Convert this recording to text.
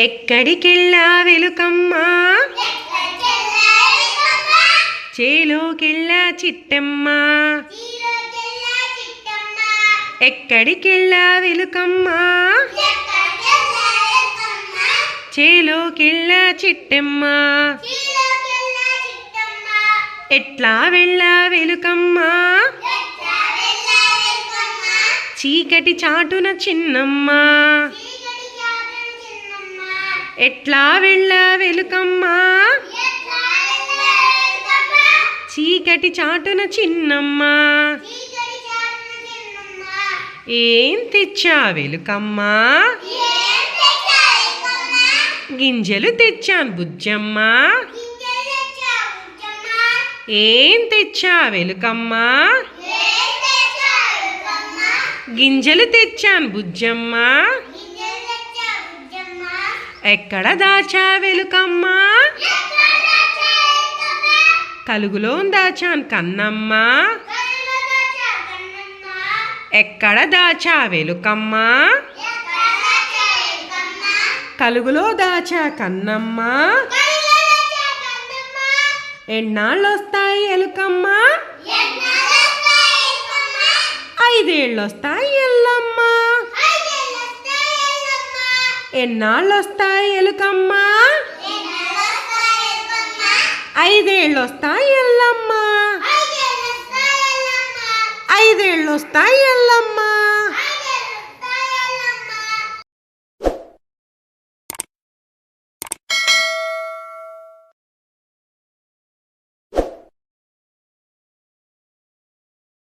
ఎక్కడికెళ్ళా వెలుకమ్మా చేలోకెళ్ళా చిట్టమ్మా ఎక్కడికెళ్ళా వెలుకమ్మా చేలోకెళ్ళా చిట్టమ్మా ఎట్లా వెళ్ళా వెలుకమ్మా చీకటి చాటున చిన్నమ్మా ఎట్లా వెళ్ళా వెలుకమ్మా చీకటి చాటున చిన్నమ్మా ఏం తెచ్చా వెలుకమ్మా గింజలు తెచ్చాను బుజ్జమ్మా ఏం తెచ్చా వెలుకమ్మా గింజలు తెచ్చాను బుజ్జమ్మా ఎక్కడ దాచా వెలుకమ్మా కలుగులో దాచాను కన్నమ్మా ఎక్కడ దాచా వెలుకమ్మా కలుగులో దాచా కన్నమ్మా ఎన్నాళ్ళొస్తాయి ఎలుకమ్మా 5 ఏళ్ళొస్తాయి ఎల్లమ్మా ఎన్నాళ్ళొస్తాయి ఎలుకమ్మా 5 ఏళ్ళొస్తాయి ఎల్లమ్మా 5 ఏళ్ళొస్తాయి ఎల్లమ్మా